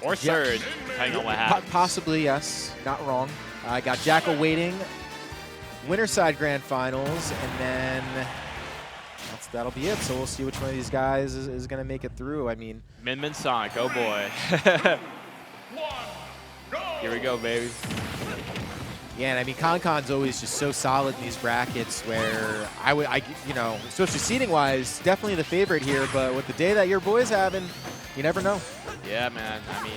Or third, depending on what happens. Possibly, yes. Not wrong. I got Jackal waiting. Winterside Grand Finals, and then that'll be it. So we'll see which one of these guys is going to make it through. I mean, Min Sonic, oh boy. Here we go, baby. Yeah, and I mean, ConCon's always just so solid in these brackets where you know, especially seating-wise, definitely the favorite here. But with the day that your boy's having, you never know. Yeah, man. I mean,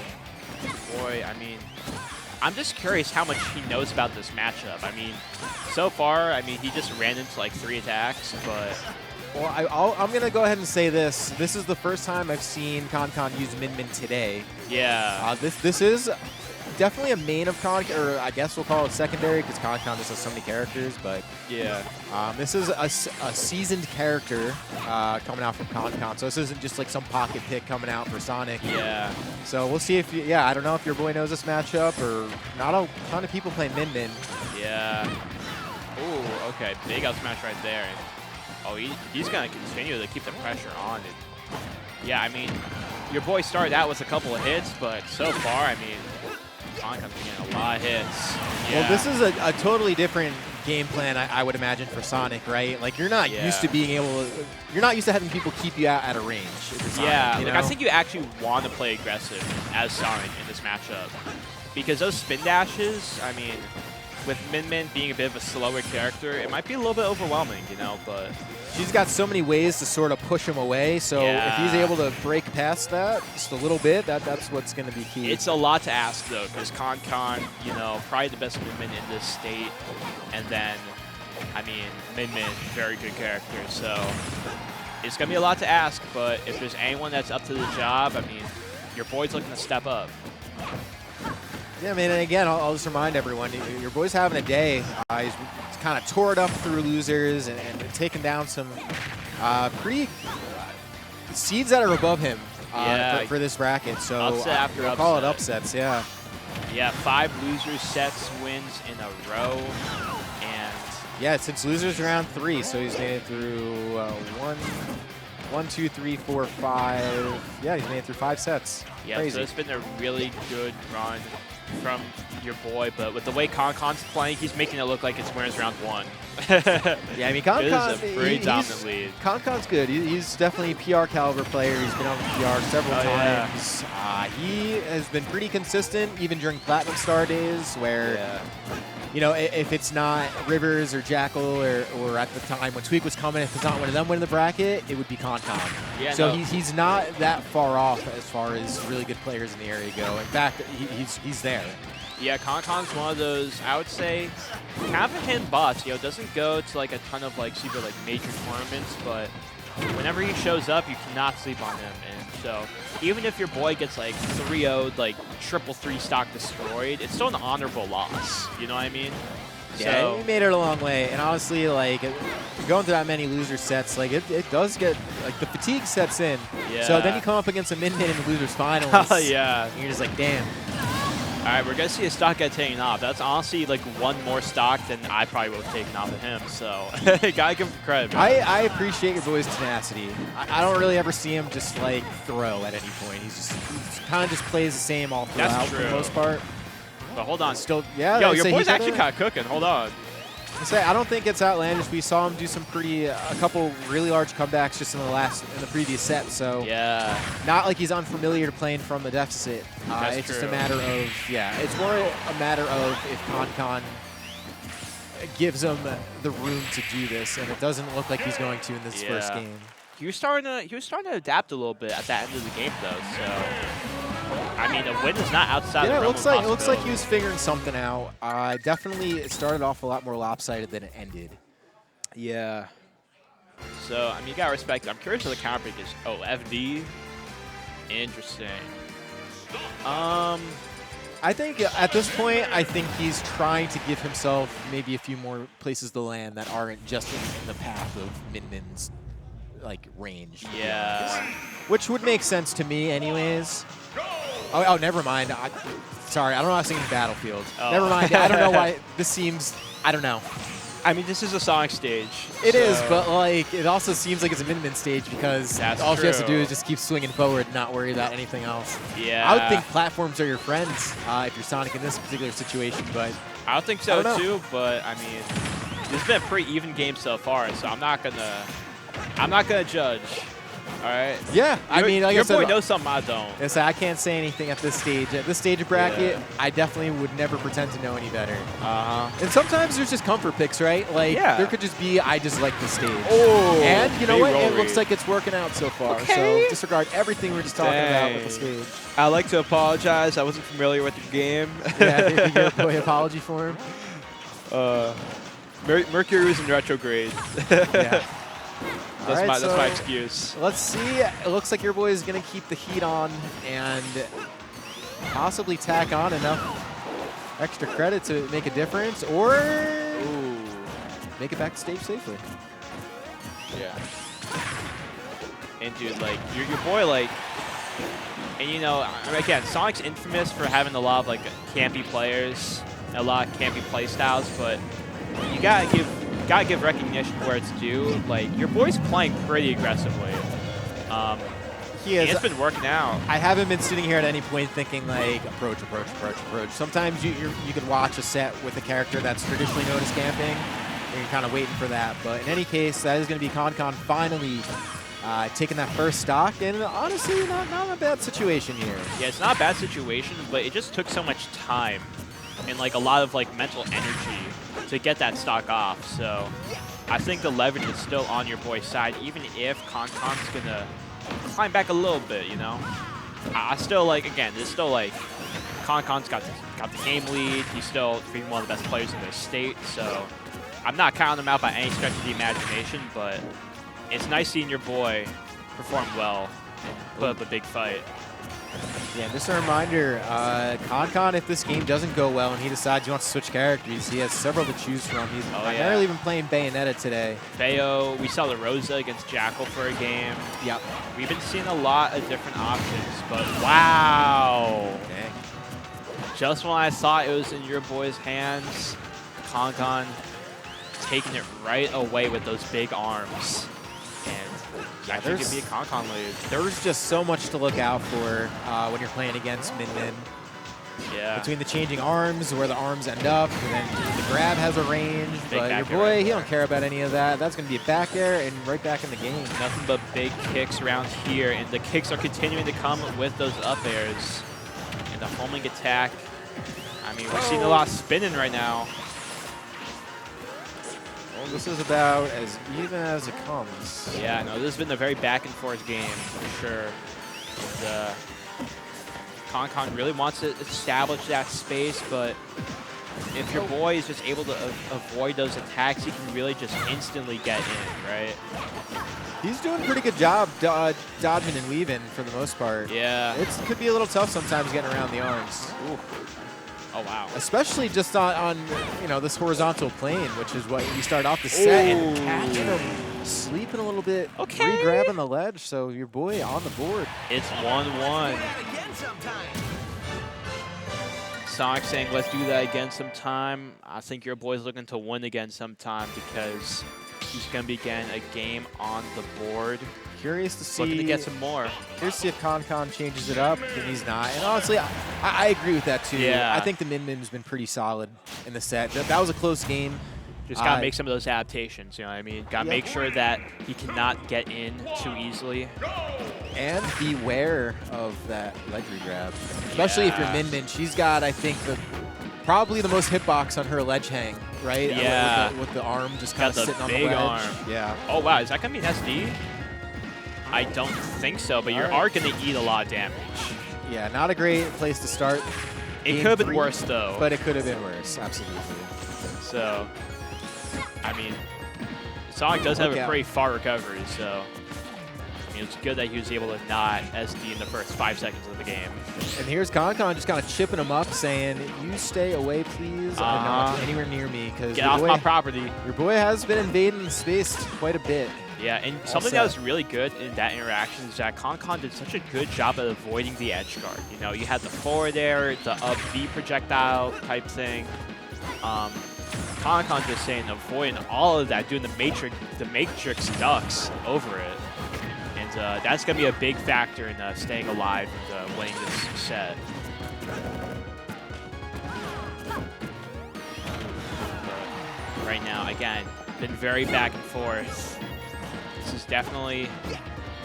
boy, I mean, I'm just curious how much he knows about this matchup. I mean, so far, I mean, he just ran into like 3 attacks, but. Well, I'm going to go ahead and say this. This is the first time I've seen ConCon use Min today. Yeah. This is definitely a main of ConCon, or I guess we'll call it secondary because ConCon just has so many characters. But yeah, this is a seasoned character coming out from ConCon. So this isn't just like some pocket pick coming out for Sonic. Yeah. So we'll see if I don't know if your boy knows this matchup or not. A ton of people play Min. Yeah. Ooh, okay. Big out smash right there. Oh, he's going to continue to keep the pressure on. Yeah, I mean, your boy started out with a couple of hits, but so far, I mean, ConCon's getting a lot of hits. Yeah. Well, this is a totally different game plan, I would imagine, for Sonic, right? Like, you're not used to being able to, you're not used to having people keep you out at a range. Sonic, yeah, you know? I think you actually want to play aggressive as Sonic in this matchup. Because those spin dashes, I mean, with Min being a bit of a slower character, it might be a little bit overwhelming, you know, but. She's got so many ways to sort of push him away, so if he's able to break past that just a little bit, that's what's going to be key. It's a lot to ask, though, because ConCon, you know, probably the best Min in this state, and then, I mean, Min, very good character, so it's going to be a lot to ask, but if there's anyone that's up to the job, I mean, your boy's looking to step up. Yeah, man, and again, I'll just remind everyone, your boy's having a day. He's kind of tore it up through losers and taken down some pretty seeds that are above him for this bracket. So upset after we'll call it upsets, yeah. Yeah, 5 losers sets wins in a row. And yeah, since losers round 3, so he's made it through 1, 2, 3, 4, 5. Yeah, he's made it through 5 sets. Yeah, Crazy. So it's been a really good run from your boy, but with the way ConCon's playing, he's making it look like it's where's round 1. Yeah, I mean, ConCon, is a pretty dominant lead. ConCon's good. He's definitely a PR caliber player. He's been on the PR several times. Yeah. He has been pretty consistent, even during Platinum Star days, where, you know, if it's not Rivers or Jackal or at the time when Tweak was coming, if it's not one of them winning the bracket, it would be ConCon. Yeah, so he's not that far off as far as really good players in the area go. In fact, he's there. Yeah, ConCon's one of those, I would say, have a hidden boss. You know, doesn't go to like a ton of like super like major tournaments, but whenever he shows up, you cannot sleep on him. And so even if your boy gets like 3-0'd, like 3-3 stock destroyed, it's still an honorable loss. You know what I mean? Yeah, so, he made it a long way, and honestly, like going through that many loser sets, like it does get like the fatigue sets in. Yeah. So then you come up against a Min in the losers finals. Yeah. And you're just like, damn. All right, we're gonna see a stock get taken off. That's honestly like one more stock than I probably would have taken off of him. So gotta give him credit. Bro. I appreciate your boy's tenacity. I don't really ever see him just like throw at any point. He kind of just plays the same all throughout for the most part. But hold on. Still, yeah. Yo, your boy's actually kind of cooking. Hold on. I don't think it's outlandish. We saw him do some a couple really large comebacks just in the previous set. So yeah, not like he's unfamiliar to playing from the deficit. It's just a matter of it's more a matter of if ConCon gives him the room to do this, and it doesn't look like he's going to in this first game. He was starting to adapt a little bit at the end of the game though. So. I mean, a win is not outside the realm of possibility. It looks like he was figuring something out. Definitely, it started off a lot more lopsided than it ended. Yeah. So, I mean, you got to respect it. I'm curious what the counter pick is. Oh, FD? Interesting. I think at this point, I think he's trying to give himself maybe a few more places to land that aren't just in the path of Min-Min's like range. Yeah. Which would make sense to me anyways. Oh, never mind. Sorry, I don't know. I was thinking Battlefield. Oh. Never mind. I don't know why this seems. I don't know. I mean, this is a Sonic stage. It is, but like it also seems like it's a min-min stage because all she has to do is just keep swinging forward and not worry about anything else. Yeah. I would think platforms are your friends if you're Sonic in this particular situation, but I would think so too. But I mean, this has been a pretty even game so far, so I'm not gonna judge. All right. Yeah, I mean, like your I said, boy knows something I don't. I can't say anything at this stage. At this stage of bracket, I definitely would never pretend to know any better. And sometimes there's just comfort picks, right? Like there could just be, I just like the stage. Oh. And you know what? It looks like it's working out so far. So disregard everything we're just talking about with the stage. I'd like to apologize. I wasn't familiar with the game. Yeah, your boy apology for him. Mercury was in retrograde. Yeah. That's my excuse. Let's see. It looks like your boy is going to keep the heat on and possibly tack on enough extra credit to make a difference, or make it back to stage safely. Yeah. And dude, like your boy, like, and you know, again, Sonic's infamous for having a lot of like campy players, a lot of campy play styles, but you gotta give recognition where it's due. Like your boy's playing pretty aggressively. He is. It's been working out. I haven't been sitting here at any point thinking like approach. Sometimes you could watch a set with a character that's traditionally known as camping, and you're kind of waiting for that. But in any case, that is going to be ConCon finally taking that first stock, and honestly, not a bad situation here. Yeah, it's not a bad situation, but it just took so much time and like a lot of like mental energy to get that stock off. So I think the leverage is still on your boy's side, even if ConCon's gonna climb back a little bit, you know? I still like, again, it's still like ConCon's got the game lead. He's still being one of the best players in their state, so I'm not counting him out by any stretch of the imagination, but it's nice seeing your boy perform well and put up a big fight. Yeah, just a reminder, ConCon, if this game doesn't go well and he decides he wants to switch characters, he has several to choose from. He's primarily been playing Bayonetta today. Bayo, we saw the Rosa against Jackal for a game. Yep. We've been seeing a lot of different options, but wow. Okay. Just when I thought it was in your boy's hands, ConCon taking it right away with those big arms. And actually could be a ConCon lead. There's just so much to look out for when you're playing against Min-Min. Yeah. Between the changing arms, where the arms end up, and then the grab has a range. Big but your back air boy, right he don't care about any of that. That's going to be a back air and right back in the game. Nothing but big kicks around here, and the kicks are continuing to come with those up airs. And the homing attack. I mean, we're seeing a lot of spinning right now. Well, this is about as even as it comes. Yeah, no, this has been a very back and forth game for sure. And, ConCon really wants to establish that space, but if your boy is just able to avoid those attacks, he can really just instantly get in, right? He's doing a pretty good job dodging and weaving for the most part. Yeah. It could be a little tough sometimes getting around the arms. Ooh. Oh, wow. Especially just on you know, this horizontal plane, which is what you start off the set, and catching him sleeping a little bit, re-grabbing the ledge, so your boy on the board. It's 1-1. Sonic saying, let's do that again sometime. I think your boy's looking to win again sometime because he's going to be getting a game on the board. Curious to see. Looking to get some more. Curious to see if ConCon changes it up, and he's not. And honestly, I agree with that too. Yeah. I think the Min-Min's been pretty solid in the set. That was a close game. Just got to make some of those adaptations, you know what I mean? Got to make sure that he cannot get in too easily. And beware of that ledge regrab. Especially if you're Min-Min. She's got, I think, probably the most hitbox on her ledge hang, right? Yeah. With the arm just kind of sitting on the big ledge. Arm. Yeah. Oh, wow. Is that going to be an SD? I don't think so, but you are going to eat a lot of damage. Yeah, not a great place to start. It could have been worse, though. But it could have been worse, absolutely. So, I mean, Sonic does have a pretty far recovery, so I mean, it's good that he was able to not SD in the first 5 seconds of the game. And here's ConCon just kind of chipping him up, saying, you stay away, please, and not anywhere near me. Get off my property. Your boy has been invading the space quite a bit. Yeah, and something that was really good in that interaction is that ConCon did such a good job at avoiding the edge guard. You know, you had the forward air, the up B projectile type thing. ConCon just saying avoiding all of that, doing the matrix ducks over it. And that's going to be a big factor in staying alive and winning this set. But right now, again, been very back and forth. This is definitely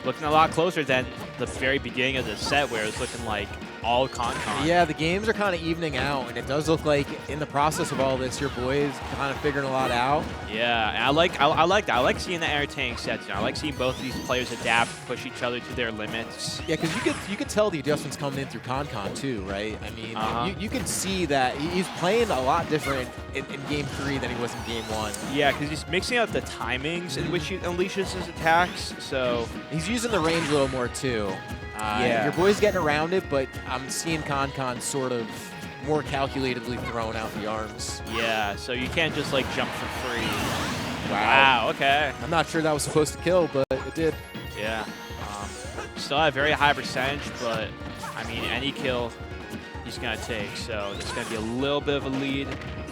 looking a lot closer than the very beginning of the set where it was looking like all ConCon. Yeah, the games are kind of evening out, and it does look like in the process of all this, your boys kind of figuring a lot out. Yeah, and I like that. I like seeing the entertaining sets. I like seeing both of these players adapt, push each other to their limits. Yeah, because you could tell the adjustments coming in through ConCon too, right? I mean, you can see that he's playing a lot different in Game 3 than he was in Game 1. Yeah, because he's mixing up the timings in which he unleashes his attacks. So he's using the range a little more too. Yeah. Your boy's getting around it, but I'm seeing ConCon sort of more calculatedly throwing out the arms. Yeah, so you can't just like jump for free. Wow. Okay. I'm not sure that was supposed to kill, but it did. Yeah. Still at a very high percentage, but I mean, any kill he's going to take. So there's going to be a little bit of a lead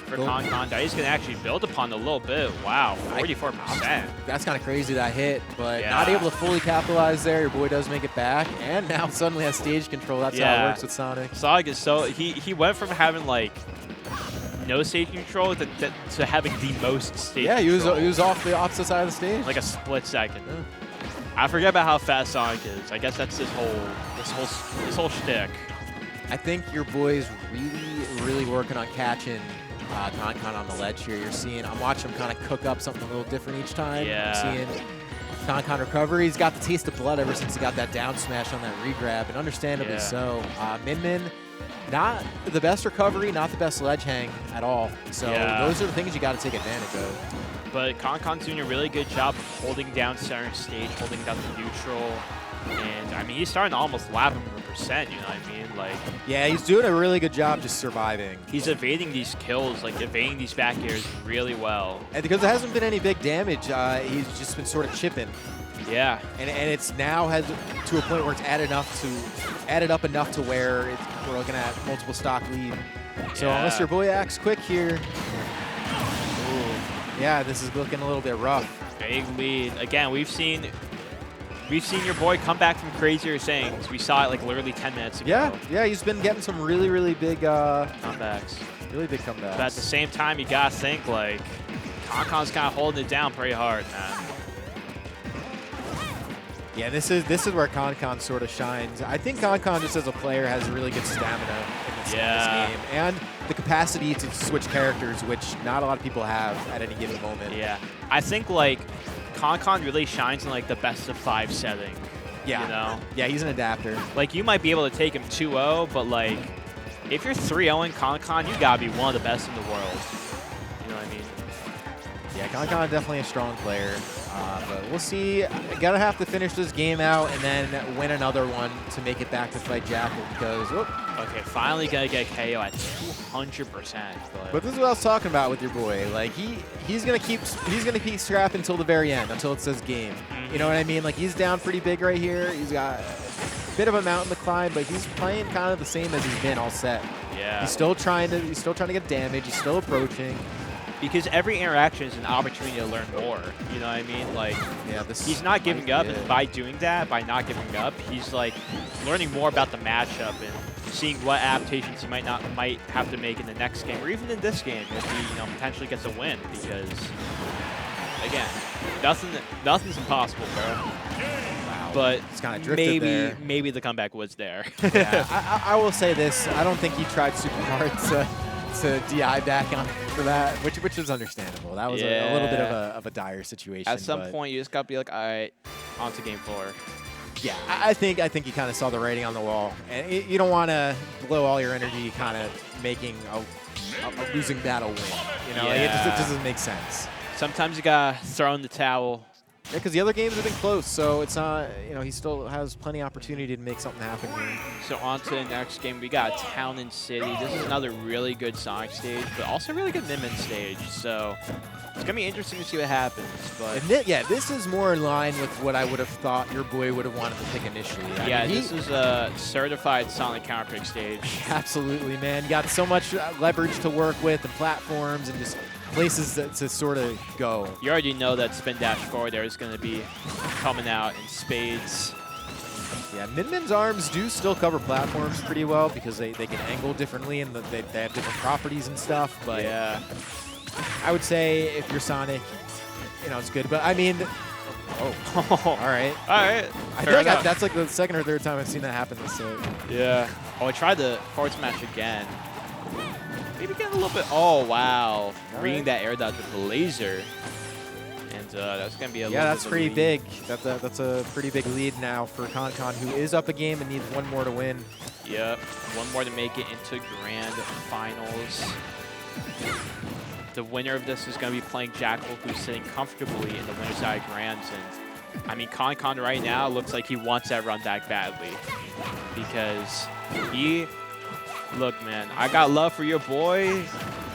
for ConCon. He's going to actually build upon a little bit. Wow, 44%. That's kind of crazy, that hit, but Yeah. not able to fully capitalize there. Your boy does make it back, and now suddenly has stage control. That's how it works with Sonic. Sonic is so he went from having like no stage control to having the most stage control. Yeah, he was off the opposite side of the stage. Like a split second. Yeah. I forget about how fast Sonic is. I guess that's his whole shtick. I think your boy's really working on catching ConCon on the ledge here. I'm watching him kind of cook up something a little different each time. Yeah. I'm seeing ConCon recovery. He's got the taste of blood ever since he got that down smash on that regrab, and understandably so. Min, not the best recovery, not the best ledge hang at all. So those are the things you got to take advantage of. But ConCon's doing a really good job of holding down center stage, holding down the neutral. And, I mean, he's starting to almost lap him a percent, you know what I mean? Like, yeah, he's doing a really good job just surviving. He's evading these kills, like evading these back airs really well. And because there hasn't been any big damage, he's just been sort of chipping. Yeah. And it's now has to a point where it's added up enough to where we're looking at multiple stock lead. So unless your boy acts quick here, yeah, this is looking a little bit rough. Big lead. Again, we've seen your boy come back from crazier things. We saw it like literally 10 minutes ago. Yeah, he's been getting some really big comebacks. Really big comebacks. But at the same time, you gotta think like ConCon's kind of holding it down pretty hard, man. Yeah, this is where ConCon sort of shines. I think ConCon just as a player has really good stamina in this game, and the capacity to switch characters, which not a lot of people have at any given moment. Yeah, I think like ConCon really shines in like the best of 5 setting. Yeah, you know. Yeah, he's an adapter. Like you might be able to take him 2-0, but like if you're 3-0 in ConCon, you gotta be one of the best in the world. You know what I mean? Yeah, ConCon definitely a strong player. But we'll see. Gotta have to finish this game out and then win another one to make it back to fight Jackal because, okay, finally gonna get KO at 200%. But this is what I was talking about with your boy. Like he's gonna keep scrapping until the very end, until it says game. You know what I mean? Like he's down pretty big right here. He's got a bit of a mountain to climb, but he's playing kind of the same as he's been all set. Yeah. He's still trying to get damage. He's still approaching. Because every interaction is an opportunity to learn more. You know what I mean? Like, he's not giving up, and by doing that, by not giving up, he's like learning more about the matchup and seeing what adaptations he might have to make in the next game, or even in this game if he potentially gets a win. Because again, nothing's impossible, bro. Wow. But it's kind of drifted there. Maybe the comeback was there. Yeah, I will say this: I don't think he tried super hard to DI back on for that, which is understandable. That was a little bit of a dire situation. At some point, you just got to be like, all right, on to game 4. Yeah, I think he kind of saw the writing on the wall, and you don't want to blow all your energy kind of making a losing battle win. You know, it just doesn't make sense. Sometimes you gotta throw in the towel. Yeah, because the other games have been close, so it's not, he still has plenty of opportunity to make something happen here. So on to the next game, we got Town and City. This is another really good Sonic stage, but also really good Min stage. So it's gonna be interesting to see what happens. But this is more in line with what I would have thought your boy would have wanted to pick initially. I mean, this is a certified Sonic counterpick stage. Absolutely, man. You got so much leverage to work with and platforms, and just places to sort of go. You already know that spin dash forward there is going to be coming out in spades. Yeah, Min-Min's arms do still cover platforms pretty well because they can angle differently and they have different properties and stuff. But yeah, I would say if you're Sonic, you know, it's good. But I mean, oh, all right. All right. I feel like that's like the second or third time I've seen that happen this set. Yeah. Oh, I tried the forward smash again. Maybe getting a little bit. Oh, wow. Reading that air dodge with the laser. And that's going to be a little bit that's of pretty lead. big. That's a pretty big lead now for ConCon, who is up a game and needs one more to win. Yep. One more to make it into grand finals. The winner of this is going to be playing Jackal, who's sitting comfortably in the winner's side grands. And I mean, ConCon right now looks like he wants that run back badly because look, man, I got love for your boy.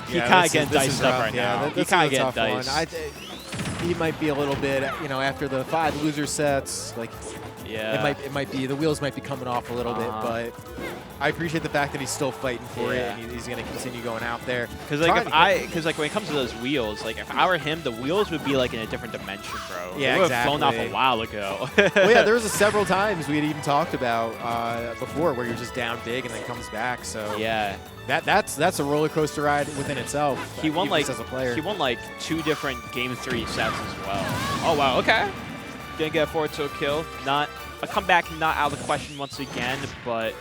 He kind of getting diced up right now. He kind of getting diced. He might be a little bit, you know, after the 5 loser sets, like, yeah, it might be, the wheels might be coming off a little bit, but I appreciate the fact that he's still fighting for it, and he's going to continue going out there. Because like when it comes to those wheels, like if I were him, the wheels would be like in a different dimension, bro. Yeah, they would have flown off a while ago. Well, yeah, there was several times we had even talked about before where you're just down big and then comes back. So yeah, that's a roller coaster ride within itself. He won like as a player. He won like 2 different Game 3 sets as well. Oh wow, okay. Gonna get forward to a kill. Not a comeback, not out of the question once again, but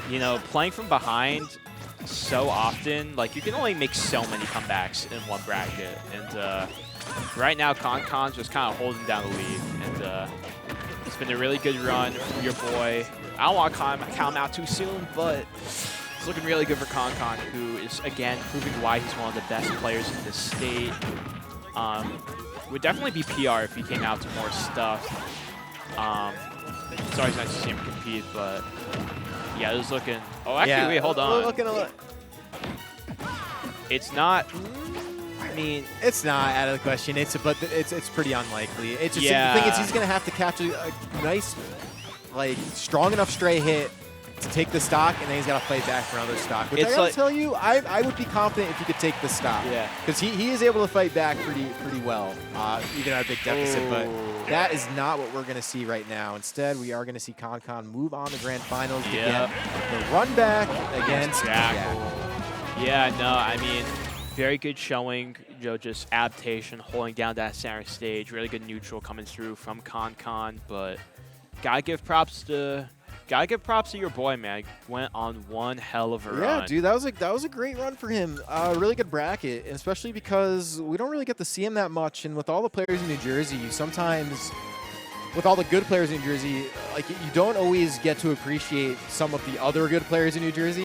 you know, playing from behind so often, like you can only make so many comebacks in one bracket. And right now, ConCon's just kind of holding down the lead. And it's been a really good run from your boy. I don't want to count him out too soon, but it's looking really good for ConCon, who is, again, proving why he's one of the best players in this state. Would definitely be PR if he came out to more stuff. It's always nice to see him compete, but yeah, it was looking. Oh, actually, wait, hold on. It's not. I mean, it's not out of the question. It's pretty unlikely. It's just yeah. The thing is, he's gonna have to catch a nice, like, strong enough stray hit to take the stock, and then he's got to fight back for another stock. Which I gotta tell you, I would be confident if he could take the stock. Yeah. Because he is able to fight back pretty well, even at a big deficit. But that is not what we're going to see right now. Instead, we are going to see ConCon move on to grand finals to get the run back against Jackal. Yeah, no, I mean, very good showing. You know, just adaptation, holding down that center stage. Really good neutral coming through from ConCon, but gotta give props to your boy, man. Went on one hell of a run. Yeah, dude, that was a great run for him. Really good bracket, especially because we don't really get to see him that much. And with all the players in New Jersey, sometimes with all the good players in New Jersey, like you don't always get to appreciate some of the other good players in New Jersey.